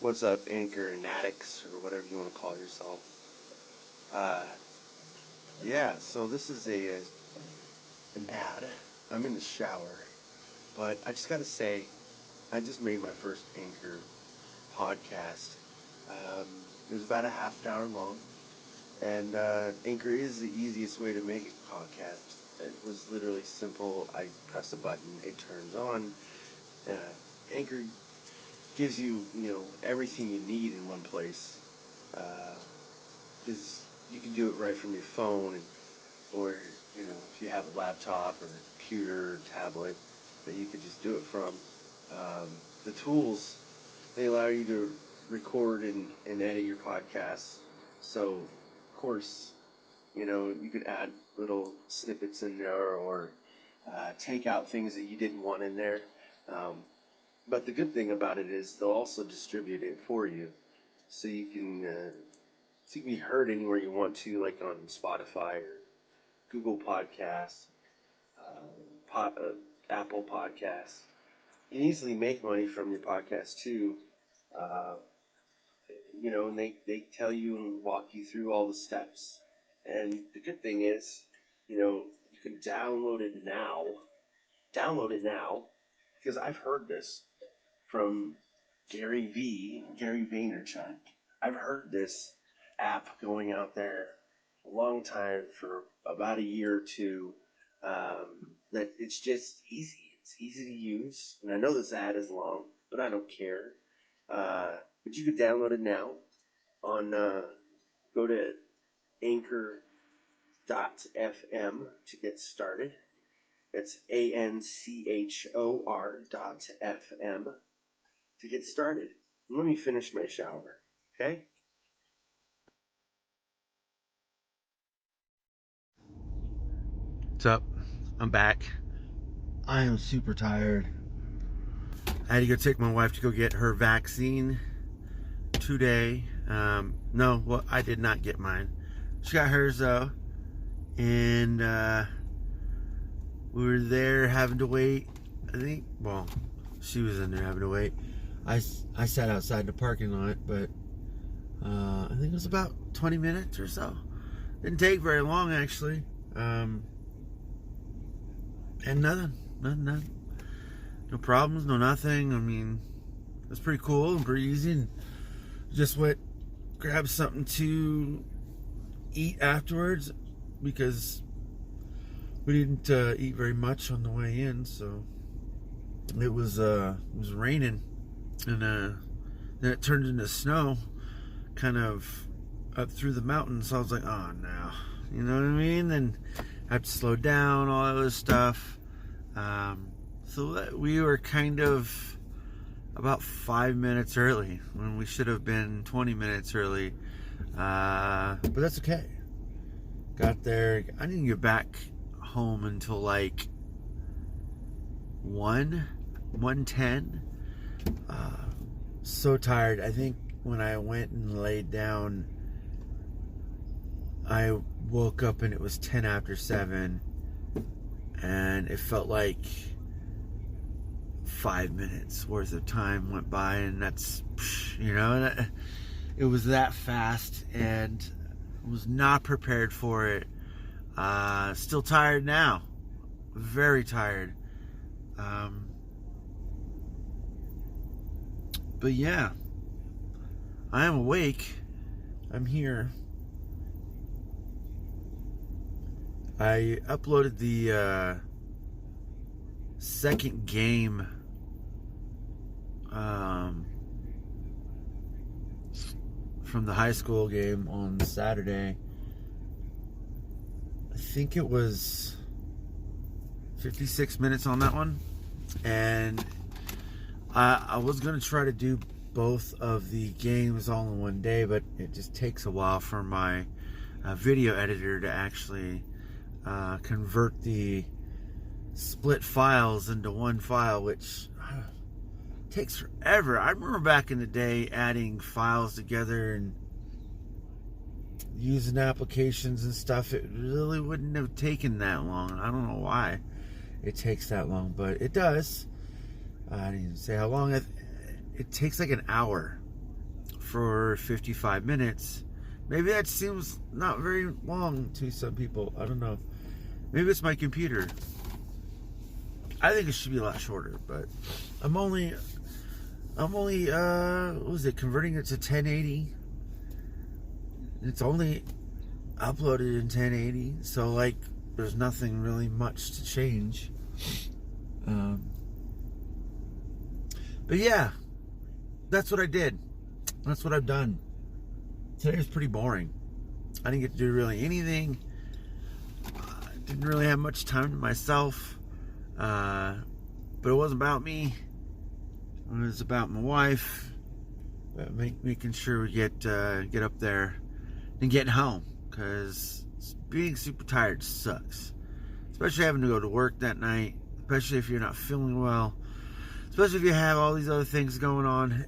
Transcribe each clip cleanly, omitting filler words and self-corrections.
What's up, Anchor and addicts, or whatever you want to call yourself? Uh, yeah, so this is an ad. I'm in the shower, but I just gotta say, I just made my first Anchor podcast. It was about a half an hour long, and Anchor is the easiest way to make a podcast. It was literally simple. I press a button, it turns on. Uh, Anchor gives you, everything you need in one place. Because you can do it right from your phone, or if you have a laptop or a computer or tablet that you could just do it from. The tools, they allow you to record and edit your podcasts. So, of course, you could add little snippets in there, or take out things that you didn't want in there. Um, but the good thing about it is they'll also distribute it for you, so you can be heard anywhere you want to, like on Spotify or Google Podcasts, Apple Podcasts. You can easily make money from your podcast too. Uh, and they tell you and walk you through all the steps. And the good thing is, you can download it now. Download it now, because I've heard this from Gary Vaynerchuk. I've heard this app going out there a long time, for about a year or two. That it's just easy. It's easy to use, and I know this ad is long, but I don't care. But you can download it now on. Go to Anchor.fm to get started. It's ANCHOR.FM to get started. Let me finish my shower, okay? What's up? I'm back. I am super tired. I had to go take my wife to go get her vaccine today. I did not get mine. She got hers though, and we were there having to wait. She was in there having to wait. I sat outside the parking lot, but I think it was about 20 minutes or so. Didn't take very long, actually. And nothing. No problems, no nothing. I mean, it was pretty cool and pretty easy. And just grab something to eat afterwards, because we didn't eat very much on the way in. So it was raining, and then it turned into snow, kind of up through the mountains. So I was like, oh no, you know what I mean? Then I have to slow down, all that other stuff. So we were kind of about 5 minutes early when we should have been 20 minutes early. But that's okay. Got there. I didn't get back home until like 1:10. So tired. I think when I went and laid down, I woke up and it was 10 after 7, and it felt like 5 minutes worth of time went by, and that's, it was that fast, and I was not prepared for it. Still tired now. Very tired. But yeah, I am awake. I'm here. I uploaded the second game from the high school game on Saturday. I think it was 56 minutes on that one, and I was going to try to do both of the games all in one day, but it just takes a while for my video editor to actually convert the split files into one file, which takes forever. I remember back in the day adding files together and using applications and stuff. It really wouldn't have taken that long. I don't know why it takes that long, but it does. I didn't even say how long. It takes like an hour for 55 minutes. Maybe that seems not very long to some people. I don't know. Maybe it's my computer. I think it should be a lot shorter, but I'm only what was it, converting it to 1080. It's only uploaded in 1080, so like there's nothing really much to change. But yeah, that's what I did. That's what I've done. Today was pretty boring. I didn't get to do really anything. Didn't really have much time to myself. But it wasn't about me. It was about my wife. Making sure we get up there and get home. Because being super tired sucks. Especially having to go to work that night. Especially if you're not feeling well. Especially if you have all these other things going on.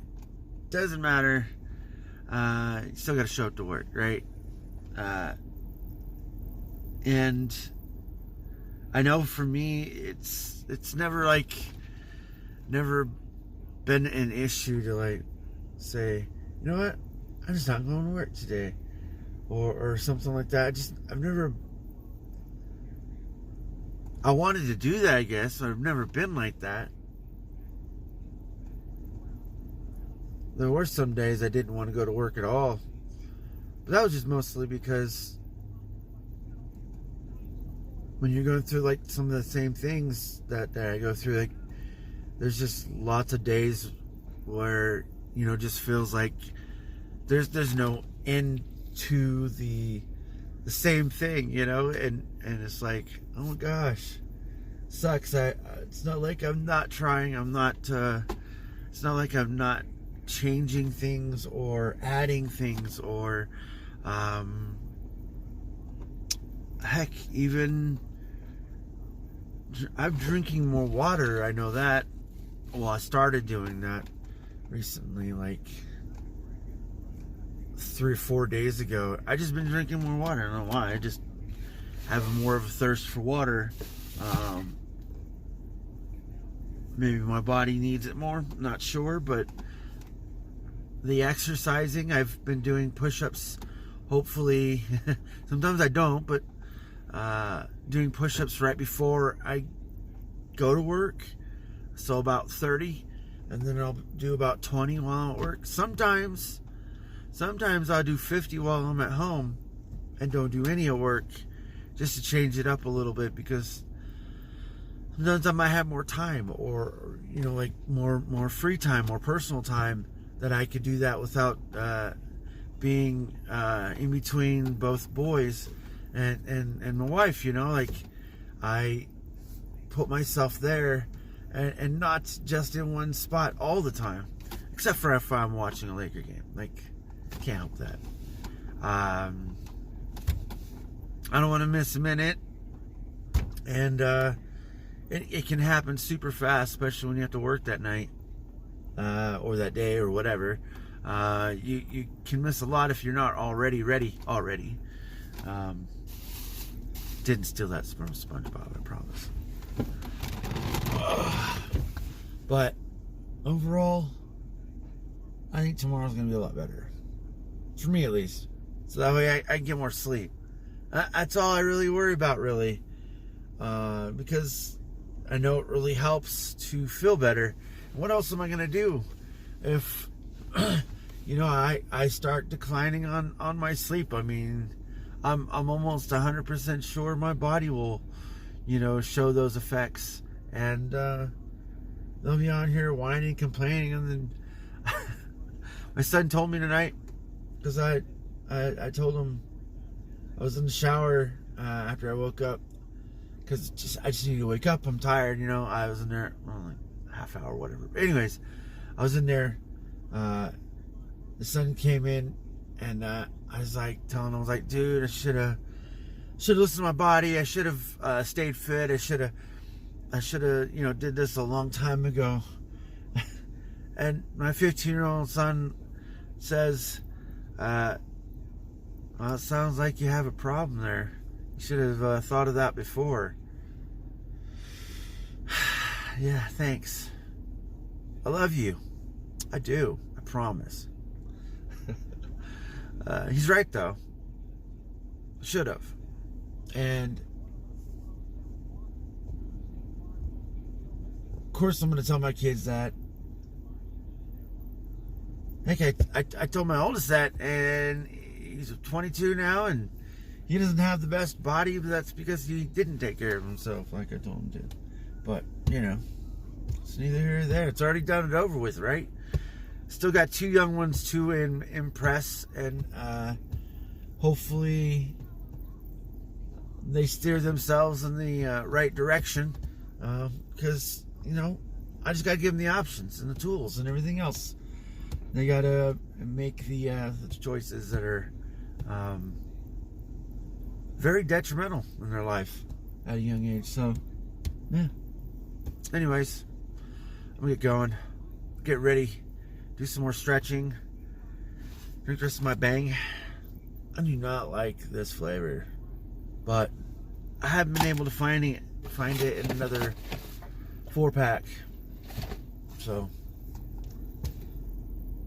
Doesn't matter. You still got to show up to work, right? And I know for me, it's never been an issue to like say, you know what, I'm just not going to work today, or something like that. I wanted to do that, I guess, but I've never been like that. There were some days I didn't want to go to work at all. But that was just mostly because when you're going through like some of the same things that I go through, like there's just lots of days where, you know, just feels like there's no end to the same thing, you know, and it's like, oh my gosh, sucks. It's not like I'm not trying. It's not like I'm not changing things or adding things or heck, even I'm drinking more water. I know that. Well, I started doing that recently, like 3 or 4 days ago. I just been drinking more water. I don't know why. I just have more of a thirst for water. Maybe my body needs it more. Not sure, but the exercising, I've been doing push-ups. Hopefully, sometimes I don't, but doing push-ups right before I go to work. So about 30, and then I'll do about 20 while I'm at work. Sometimes I'll do 50 while I'm at home and don't do any at work, just to change it up a little bit, because sometimes I might have more time, or you know, like more free time, more personal time, that I could do that without being in between both boys and my wife, you know. Like I put myself there and not just in one spot all the time, except for if I'm watching a Laker game. Like, can't help that. I don't want to miss a minute, and it can happen super fast, especially when you have to work that night or that day or whatever. You can miss a lot if you're not already ready. Didn't steal that from SpongeBob, I promise. But overall, I think tomorrow's gonna be a lot better, for me at least. So that way I can get more sleep. That's all I really worry about, really, because I know it really helps to feel better. What else am I gonna do if you know, I start declining on my sleep? I mean, I'm almost 100% sure my body will, you know, show those effects, and they'll be on here whining, complaining, and then my son told me tonight, because I told him I was in the shower after I woke up, because I just need to wake up. I'm tired, you know. I was in there, well, like half hour, whatever. But anyways, I was in there. The sun came in, and I was like telling him, I was like, dude, I should have listened to my body. I should have stayed fit. I should have, you know, did this a long time ago. And my 15-year-old son says, well, it sounds like you have a problem there. You should have thought of that before. Yeah, thanks. I love you. I do. I promise. He's right, though. Should have. And of course, I'm going to tell my kids that. Heck, I told my oldest that, and he's 22 now, and he doesn't have the best body, but that's because he didn't take care of himself like I told him to. But, you know, it's neither here nor there. It's already done and over with, right? Still got 2 young ones to impress, and hopefully they steer themselves in the right direction, because, you know, I just got to give them the options and the tools and everything else. They got to make the choices that are very detrimental in their life at a young age. So, yeah. Anyways, I'm going to get going. Get ready. Do some more stretching. Drink the rest of my Bang. I do not like this flavor, but I haven't been able to find it in another 4-pack. So,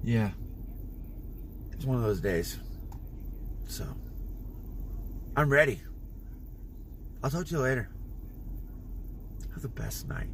yeah, it's one of those days. So, I'm ready. I'll talk to you later. Have the best night.